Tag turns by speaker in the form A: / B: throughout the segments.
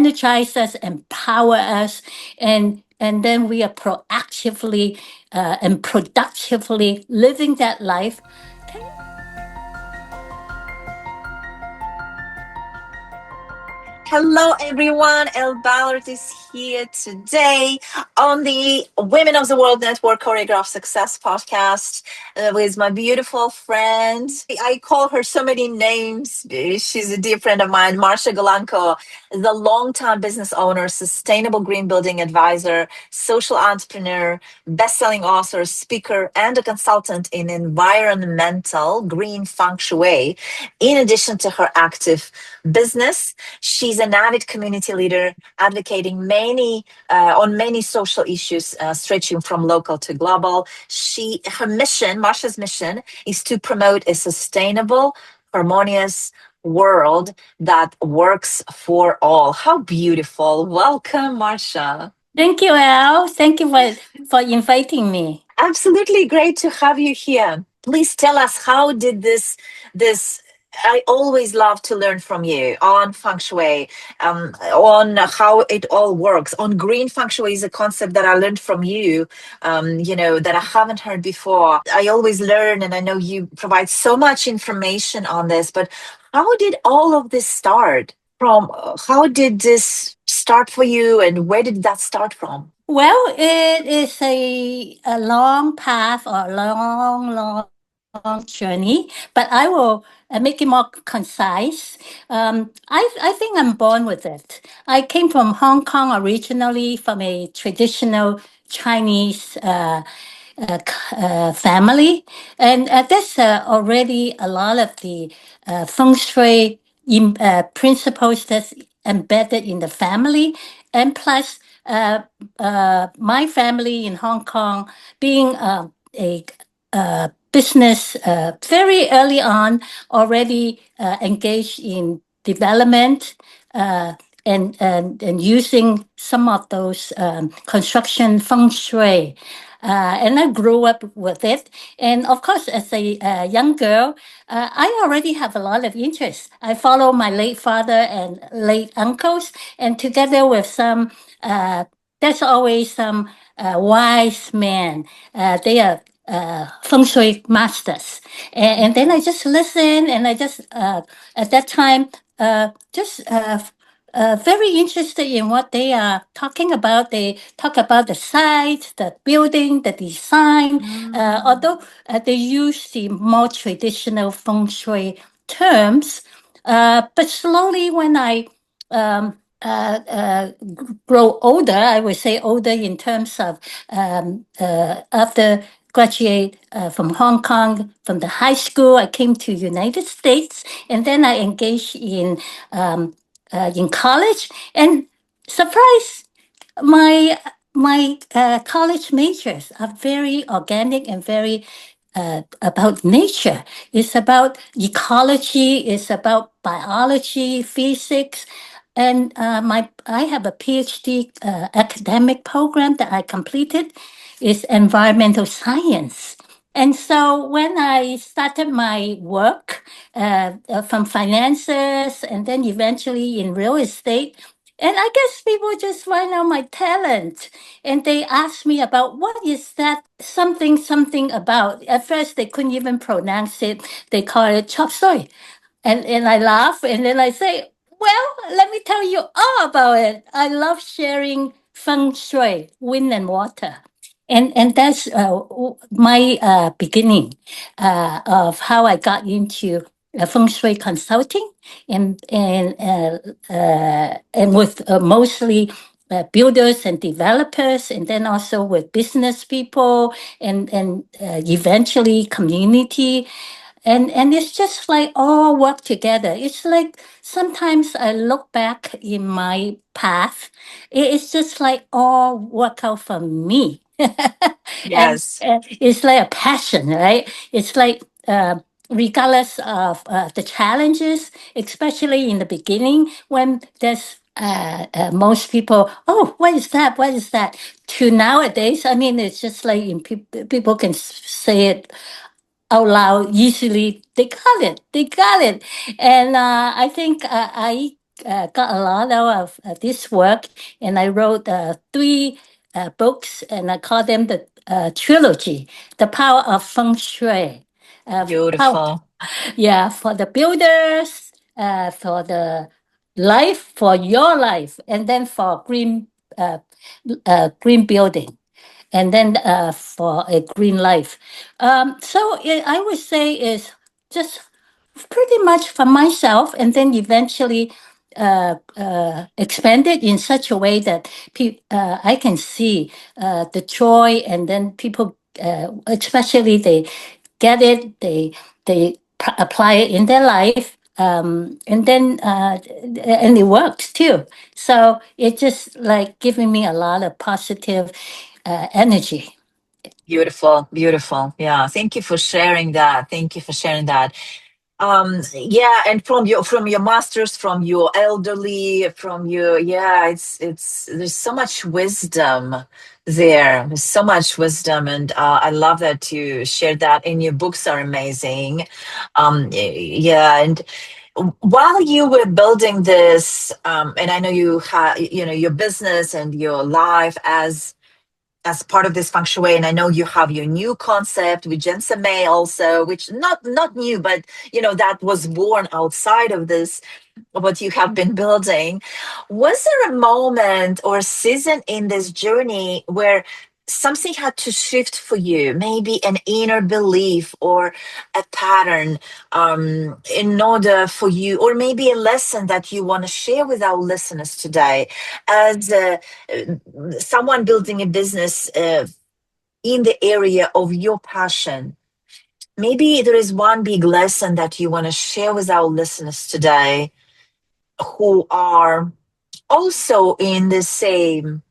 A: energize us, empower us, and then we are proactively and productively living that life.
B: Hello, everyone. Elle Ballard is here today on the Women of the World Network Choreograph Success podcast with my beautiful friend. I call her so many names. She's a dear friend of mine, Marsha Golangco, the longtime business owner, sustainable green building advisor, social entrepreneur, best-selling author, speaker, and a consultant in environmental green feng shui. In addition to her active business, she's an avid community leader, advocating on many social issues, stretching from local to global. Her mission, Marsha's mission, is to promote a sustainable, harmonious world that works for all. How beautiful! Welcome, Marsha.
A: Thank you, Al. Thank you for inviting me.
B: Absolutely great to have you here. Please tell us, how did this I always love to learn from you on feng shui, on how it all works. On green feng shui is a concept that I learned from you, that I haven't heard before. I always learn, and I know you provide so much information on this, but how did all of this start? How did this start for you, and where did that start from?
A: Well, it is a long path or a long journey, but I will make it more concise. I think I'm born with it. I came from Hong Kong originally, from a traditional Chinese family, and there's already a lot of the feng shui principles that's embedded in the family, and plus my family in Hong Kong being a business very early on, already engaged in development and using some of those construction feng shui. And I grew up with it. And of course, as a young girl, I already have a lot of interest. I follow my late father and late uncles, and together with some, there's always some wise men. They are feng shui masters. And then I just listen, and I just, at that time, just very interested in what they are talking about. They talk about the site, the building, the design, although they use the more traditional feng shui terms. But slowly, when I grow older, I would say older in terms of after graduate from Hong Kong, from the high school, I came to United States, and then I engaged in college. And surprise, my college majors are very organic and very about nature. It's about ecology. It's about biology, physics, and I have a PhD academic program that I completed. Is environmental science. And so when I started my work from finances and then eventually in real estate, and I guess people just find out my talent, and they asked me about what is that something about. At first, they couldn't even pronounce it. They call it chop suey. And I laugh, and then I say, well, let me tell you all about it. I love sharing feng shui, wind and water. And that's my beginning of how I got into feng shui consulting, and with mostly builders and developers, and then also with business people, and eventually community. And it's just like all work together. It's like sometimes I look back in my path, it's just like all work out for me. And
B: Yes.
A: it's like a passion, right? It's like regardless of the challenges, especially in the beginning when there's most people, oh, what is that? What is that? To nowadays, I mean, it's just like people can say it out loud easily. They got it. They got it. And I think got a lot out of this work, and I wrote three books, and I call them the trilogy: The Power of Feng Shui. How,
B: Beautiful.
A: yeah, for the builders, for the life, for your life, and then for green building, and then for a green life. I would say is just pretty much for myself, and then eventually expanded in such a way that I can see the joy, and then people, especially they get it, they apply it in their life, and it works too. So it's just like giving me a lot of positive energy.
B: Beautiful, beautiful. Yeah, thank you for sharing that. Thank you for sharing that. Yeah, and from your masters, from your elderly, from your, yeah, it's there's so much wisdom there. There's so much wisdom, and I love that you shared that. And your books are amazing. Yeah, and while you were building this, and I know you had, you know, your business and your life as part of this feng shui, and I know you have your new concept with ginseng May also, which not new, but you know that was born outside of this, what you have been building. Was there a moment or a season in this journey where something had to shift for you, maybe an inner belief or a pattern, in order for you, or maybe a lesson that you want to share with our listeners today, as someone building a business in the area of your passion? Maybe there is one big lesson that you want to share with our listeners today who are also in the same,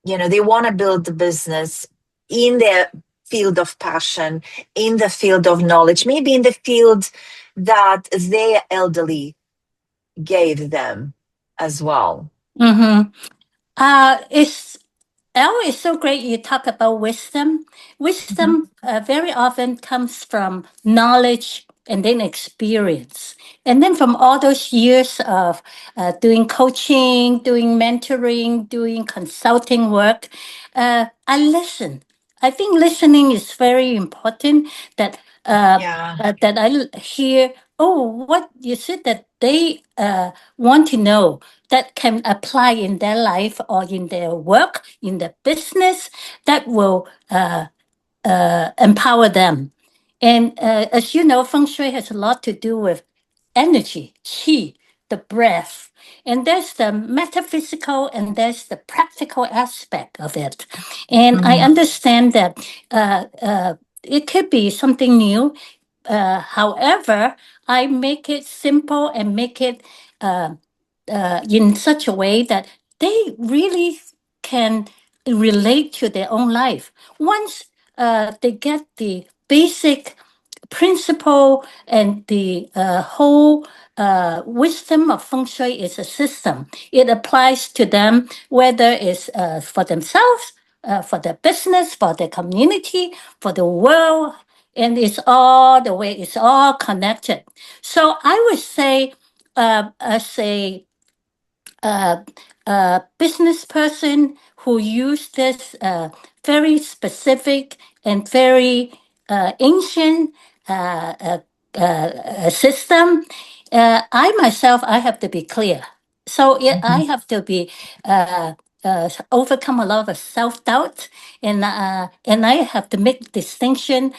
B: you know, they want to build the business in their field of passion, in the field of knowledge, maybe in the field that their elderly gave them as well.
A: Mm-hmm. It's Elle, it's so great you talk about wisdom.
B: Mhm.
A: Wisdom very often comes from knowledge and then experience. And then from all those years of doing coaching, doing mentoring, doing consulting work, I listen. I think listening is very important, that
B: Yeah,
A: that hear, oh, what you said that they want to know, that can apply in their life or in their work, in their business, that will empower them. And as you know, feng shui has a lot to do with energy, qi, the breath. And there's the metaphysical and there's the practical aspect of it. And I
B: mm,
A: understand that it could be something new. However, I make it simple and make it uh, in such a way that they really can relate to their own life. Once they get the basic principle and the whole wisdom of feng shui is a system. It applies to them, whether it's for themselves, for their business, for their community, for the world, and it's all the way, it's all connected. So I would say, as a business person who use this very specific and very ancient system, I myself, I have to be clear. So I
B: mhm.
A: have to be overcome a lot of self-doubt, and I have to make distinction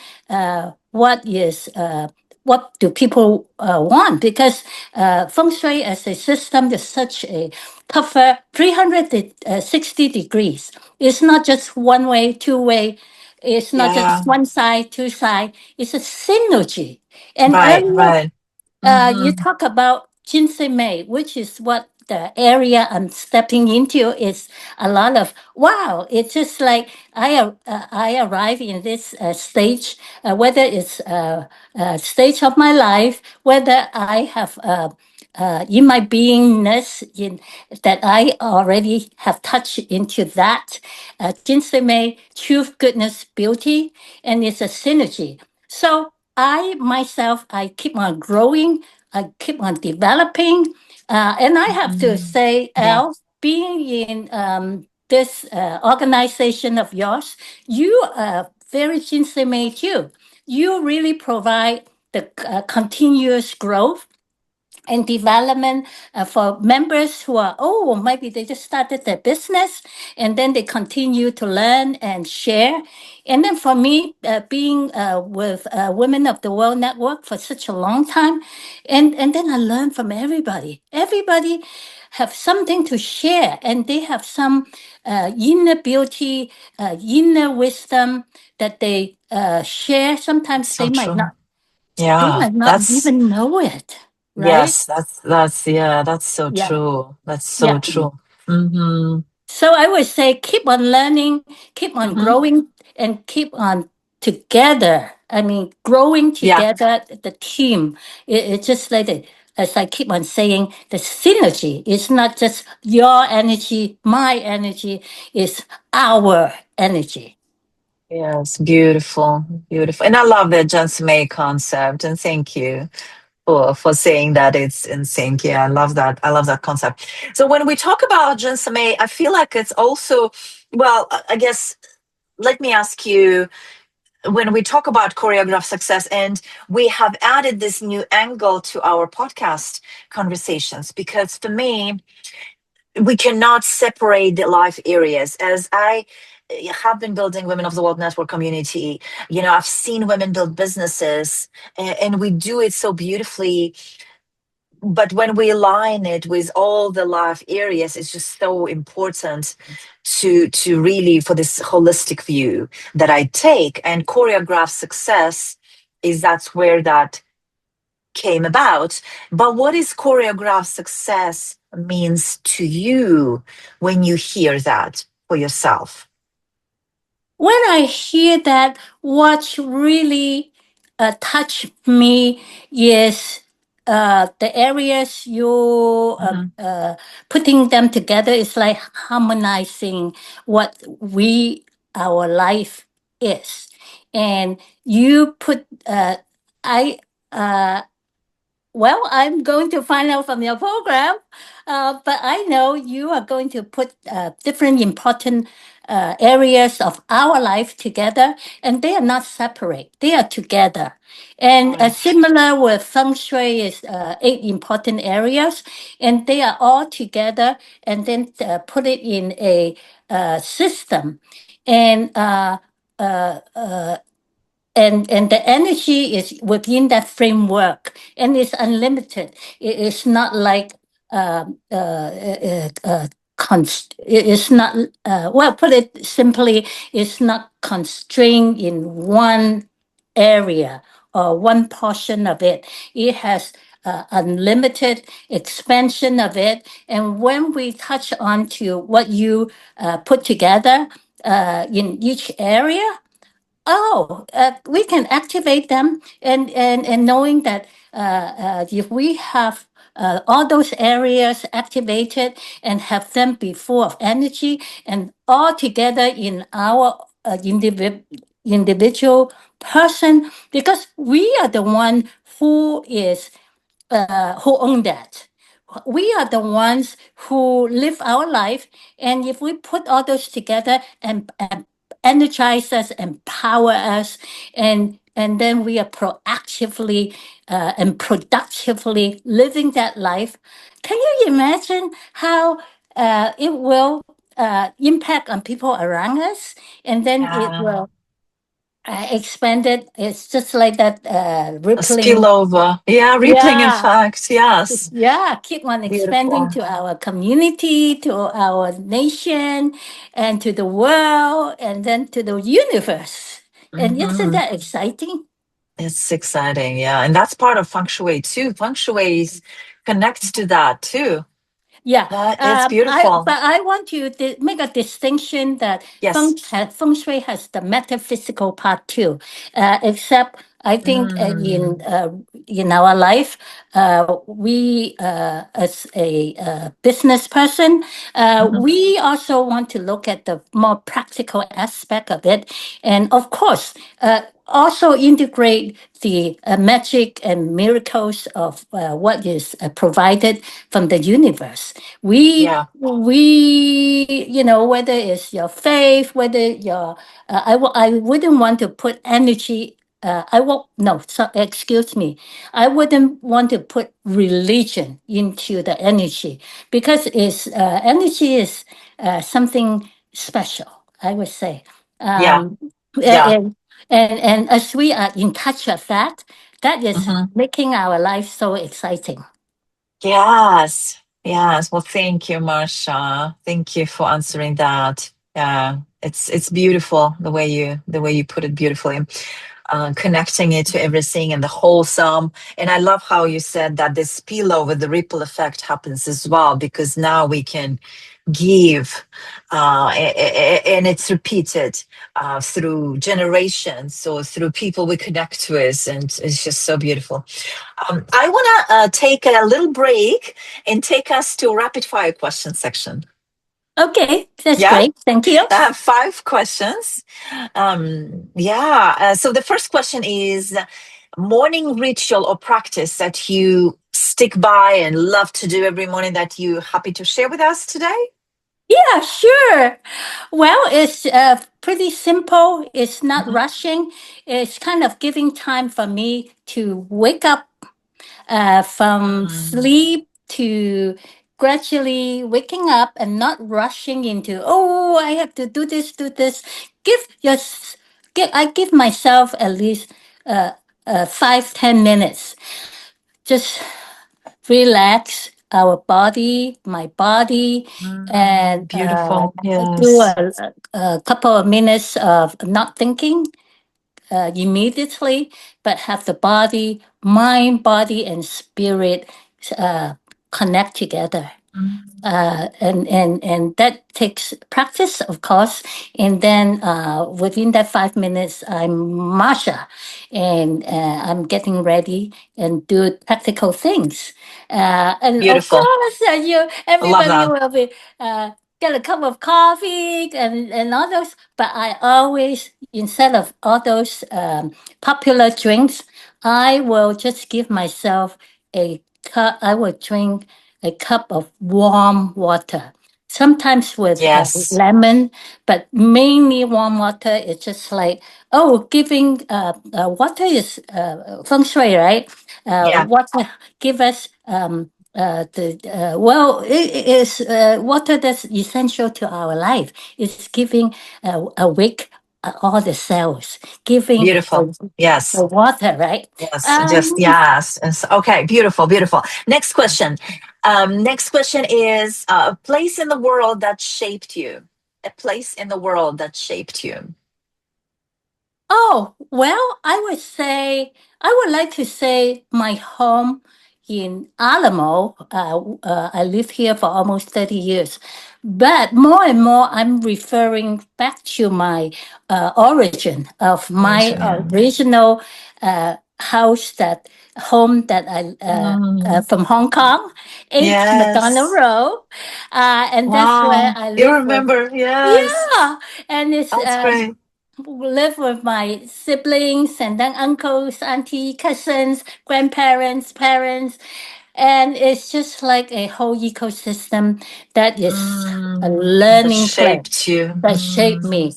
A: what do people want, because feng shui as a system is such a cover 360 degrees. It's not just one way, two way. It's not
B: Yeah,
A: just one side, two side. It's a synergy. And
B: right,
A: earlier
B: right.
A: you
B: Hmm.
A: talk about ginseng May, which is what the area I'm stepping into is a lot of wow. It's just like I arrive in this stage, whether it's stage of my life, whether I have in my beingness, in that I already have touched into that ginseng May, truth, goodness, beauty, and it's a synergy. So I myself, I keep on growing, I keep on developing. And I have to say,
B: Yeah.
A: Elle, being in this organization of yours, you are very ginseng made you. You really provide the continuous growth and development for members who are, oh, maybe they just started their business and then they continue to learn and share. And then for me, being with Women of the World Network for such a long time, and then I learn from everybody. Everybody have something to share, and they have some inner beauty, inner wisdom that they share.
B: That's
A: Sometimes
B: so true.
A: they
B: Yeah,
A: might not
B: that's
A: even know it, right?
B: yes, that's yeah, that's so
A: Yeah,
B: true. That's so
A: yeah.
B: true. Mm-hmm.
A: So I would say keep on learning, keep on
B: Mm-hmm.
A: growing, and keep on together. I mean, growing
B: Yeah.
A: together, the team. It's just like as I keep on saying, the synergy is not just your energy, my energy, is our energy.
B: Yes, beautiful, beautiful. And I love the Just May concept. And thank you for saying that it's in sync. Yeah, I love that. I love that concept. So when we talk about Just May, I feel like it's also, well, I guess let me ask you, when we talk about choreograph success, and we have added this new angle to our podcast conversations, because for me, we cannot separate the life areas. As I have been building Women of the World Network community, I've seen women build businesses, and we do it so beautifully. But when we align it with all the life areas, it's just so important to really, for this holistic view that I take. And choreograph success is that's where that came about. But what is choreograph success means to you when you hear that for yourself?
A: When I hear that, what really touch me is the areas you
B: Mhm.
A: putting them together is like harmonizing what our life is, and you put I. Well, I'm going to find out from your program, but I know you are going to put different important areas of our life together, and they are not separate. They are together. And
B: Correct.
A: similar with feng shui is eight important areas, and they are all together, and then put it in a system, and uh, uh, and the energy is within that framework and it's unlimited. It is not like it's not well, put it simply, it's not constrained in one area or one portion of it. It has unlimited expansion of it. And when we touch on to what you put together in each area, oh, we can activate them, and knowing that if we have all those areas activated and have them be full of energy and all together in our individual person, because we are the one who own that. We are the ones who live our life, and if we put all those together and energize us, empower us, and then we are proactively and productively living that life. Can you imagine how it will impact on people around us, and then it
B: Yeah.
A: will expand it? It's just like that
B: A
A: rippling.
B: spillover. Yeah, rippling
A: Yeah,
B: effect. Yes.
A: yeah, keep on expanding
B: Beautiful.
A: to our community, to our nation, and to the world, and then to the universe. And isn't
B: Hmm.
A: that exciting?
B: It's exciting. Yeah. And that's part of feng shui too. Feng shui connects to that too.
A: Yeah,
B: That it's beautiful.
A: but I want to make a distinction that
B: Yes.
A: feng shui has the metaphysical part too, except I think
B: Mm,
A: in our life, we as a business person,
B: mhm.
A: we also want to look at the more practical aspect of it, and of course, also integrate the magic and miracles of what is provided from the universe.
B: Yeah,
A: Whether it's your faith, whether your I wouldn't want to put energy. I won't. No, so, excuse me. I wouldn't want to put religion into the energy because energy is something special. I would say,
B: yeah,
A: um,
B: yeah.
A: and as we are in touch with that, that is
B: Mhm.
A: making our life so exciting.
B: Yes, yes. Well, thank you, Marsha. Thank you for answering that. Yeah, it's beautiful the way you put it beautifully. Connecting it to everything and the wholesome. And I love how you said that this spillover, the ripple effect happens as well, because now we can give, and it's repeated through generations or through people we connect with. And it's just so beautiful. I want to take a little break and take us to rapid fire question section.
A: Okay, that's
B: Yeah,
A: great. Thank you.
B: I have 5 questions. Yeah. So the first question is morning ritual or practice that you stick by and love to do every morning that you happy to share with us today?
A: Yeah, sure. Well, it's pretty simple. It's not
B: Mhm.
A: rushing. It's kind of giving time for me to wake up from
B: Mm,
A: sleep to gradually waking up and not rushing into, oh, I have to do this, do this. Give your, I give myself at least 5, 10 minutes. Just relax our body, my body, and
B: beautiful.
A: do
B: Yes.
A: a couple of minutes of not thinking immediately, but have the body, mind, body, and spirit uh, connect together.
B: Mm,
A: And that takes practice, of course. And then within that 5 minutes, I'm Marsha, and I'm getting ready and do practical things. And of
B: beautiful.
A: course,
B: I love
A: everybody
B: that.
A: will be. Get a cup of coffee and all those, but I always, instead of all those popular drinks, I will just give myself a cup. I will drink a cup of warm water, sometimes with
B: Yes.
A: lemon, but mainly warm water. It's just like, oh, giving water is feng shui, right?
B: Yeah.
A: Water give us well, it is water that's essential to our life. It's giving awake all the cells, giving
B: Beautiful.
A: the
B: Yes.
A: water, right?
B: Yes. Just
A: Um,
B: yes. Okay. Beautiful. Beautiful. Next question. Next question is a place in the world that shaped you. A place in the world that shaped you.
A: Oh, well, I would like to say my home in Alamo. I lived here for almost 30 years. But more and more, I'm referring back to my origin of my
B: Origin. Yeah.
A: original house, that home that
B: Mm,
A: from Hong Kong, 8 McDonald
B: yes.
A: Road. And that's where
B: Wow.
A: I
B: You
A: live with.
B: remember? Yes.
A: Yeah, and it's
B: That's great.
A: live with my siblings and then uncles, auntie, cousins, grandparents, parents. And it's just like a whole ecosystem that is a
B: That
A: learning place
B: shaped you.
A: that shaped
B: Mm,
A: me.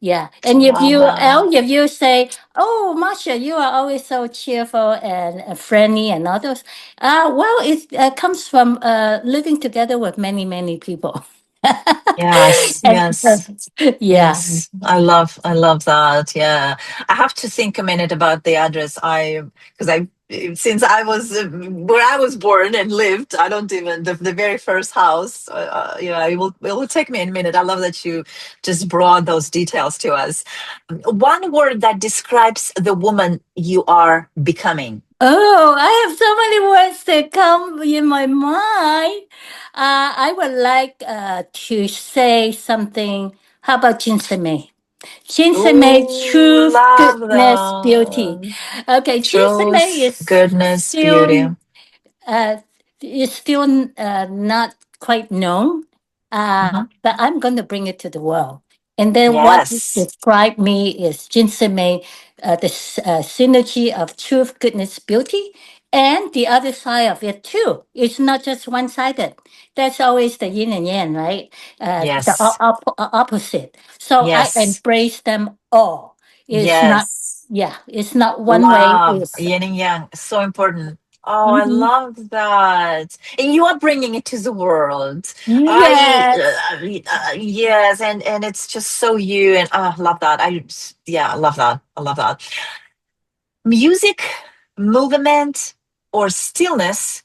A: Yeah. And
B: love that.
A: If you say, oh, Marsha, you are always so cheerful and friendly and all those. Well, it comes from living together with many, many people.
B: Yes,
A: And,
B: yes,
A: yeah.
B: yes. I love that. Yeah. I have to think a minute about the address. Because since I was where I was born and lived, I don't even, the very first house, it will take me a minute. I love that you just brought those details to us. One word that describes the woman you are becoming.
A: Oh, I have so many words that come in my mind. I would like to say something. How about Jinsame? Ginseng
B: Ooh,
A: truth,
B: love
A: goodness, beauty.
B: that.
A: Okay, ginseng
B: Truth,
A: is
B: goodness, beauty.
A: still uh, not quite known,
B: Mhm.
A: but I'm going to bring it to the world. And then what
B: Yes.
A: described me is ginseng, synergy of truth, goodness, beauty, and the other side of it too. It's not just one sided. That's always the yin and yang, right? The
B: Yes.
A: opposite. So I
B: Yes.
A: embrace them all. It's not,
B: Yes.
A: yeah, it's not one way.
B: Love,
A: It's
B: yin and yang, so important. Oh, I
A: mhm.
B: love that. And you are bringing it to the world.
A: Yes.
B: Yes, and it's just so you, and I love that. Yeah, I love that. I love that. Music, movement, or stillness,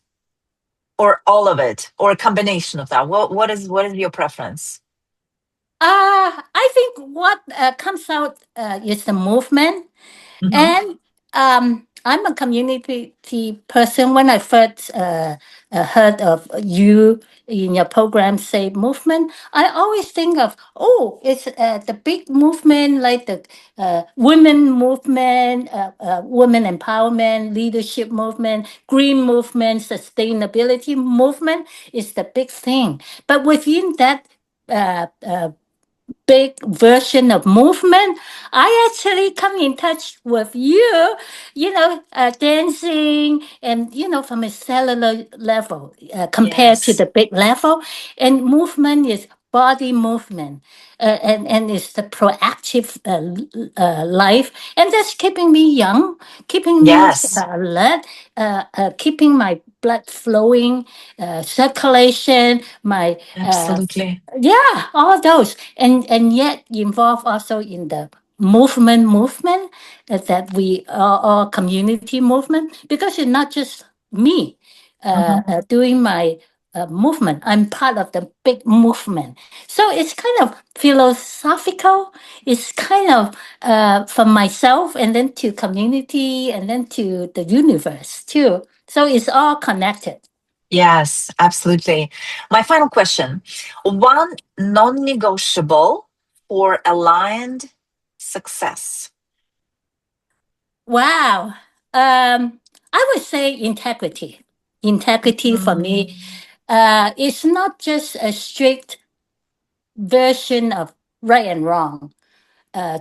B: or all of it, or a combination of that. What is your preference?
A: I think what comes out is the movement.
B: Hmm.
A: And I'm a community person. When I first heard of you in your program, say movement, I always think of, oh, it's the big movement like the women movement, women empowerment, leadership movement, green movement, sustainability movement is the big thing. But within that big version of movement, I actually come in touch with you, dancing and, from a cellular level compared to
B: Yes.
A: the big level. And movement is body movement. And it's the proactive life. And that's keeping me young, keeping me
B: Yes.
A: alert, keeping my blood flowing, circulation, my
B: Absolutely.
A: yeah, all those, and yet involved also in the movement that we are all community movement, because it's not just me
B: Hmm.
A: doing my movement. I'm part of the big movement, so it's kind of philosophical. It's kind of from myself, and then to community, and then to the universe too. So it's all connected.
B: Yes, absolutely. My final question. One non-negotiable for aligned success.
A: Wow. I would say integrity. Integrity for me,
B: Mm,
A: it's not just a strict version of right and wrong,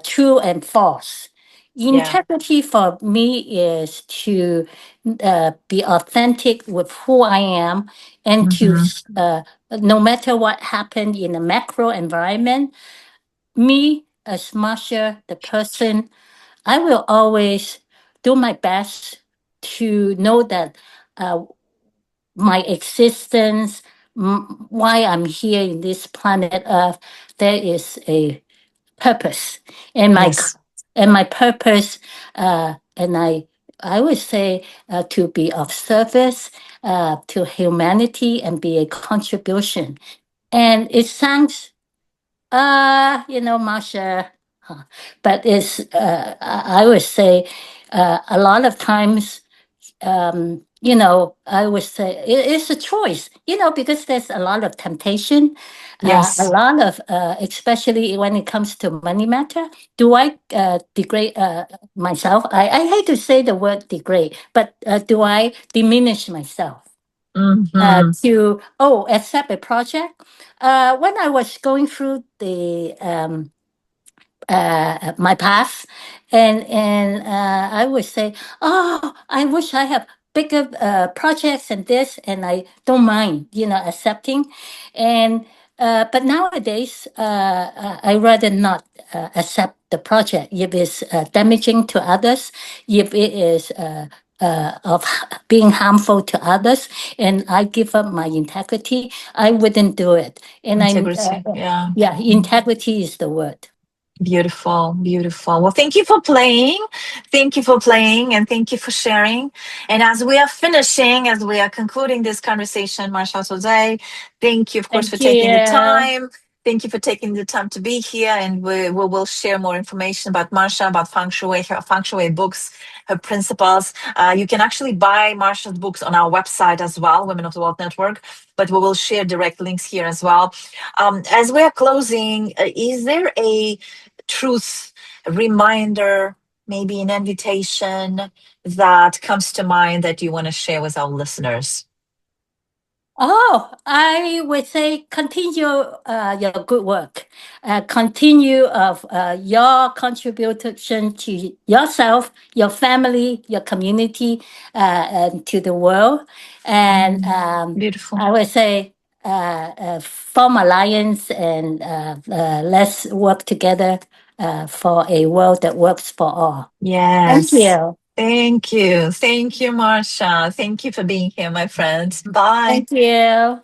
A: true and false.
B: yeah.
A: Integrity for me is to be authentic with who I am, and to,
B: Hmm.
A: no matter what happened in the macro environment, me as Marsha, the person, I will always do my best to know that uh, my existence, why I'm here in this planet Earth, there is a purpose, and
B: Yes.
A: my purpose, and I would say to be of service to humanity and be a contribution. And it sounds Marsha, huh, but it's, I would say, a lot of times, I would say it's a choice, because there's a lot of temptation, a
B: Yes.
A: lot of, especially when it comes to money matter. Do I degrade myself? I hate to say the word degrade, but do I diminish myself?
B: Hmm.
A: To accept a project. When I was going through the my path, and I would say, oh, I wish I have bigger projects and this, and I don't mind, accepting, and but nowadays I rather not accept the project if it's damaging to others, if it is. Of being harmful to others, and I give up my integrity, I wouldn't do it. And
B: Integrity. Yeah.
A: yeah,
B: Mm.
A: integrity is the word.
B: Beautiful, beautiful. Well, thank you for playing. Thank you for playing and thank you for sharing. And as we are finishing, as we are concluding this conversation, Marsha today, thank you, of course, for
A: Thank
B: taking the
A: you.
B: time. Thank you for taking the time to be here. And we will share more information about Marsha, about Feng Shui, her Feng Shui books, her principles. You can actually buy Marsha's books on our website as well, Women of the World Network, but we will share direct links here as well. As we are closing, is there a truth, a reminder, maybe an invitation that comes to mind that you want to share with our listeners?
A: Oh, I would say continue your good work. Continue of your contribution to yourself, your family, your community, and to the world. And
B: Beautiful.
A: I would say form alliance and let's work together for a world that works for all. Thank
B: Yes.
A: you.
B: Thank you. Thank you, Marsha. Thank you for being here, my friend. Bye.
A: Thank you.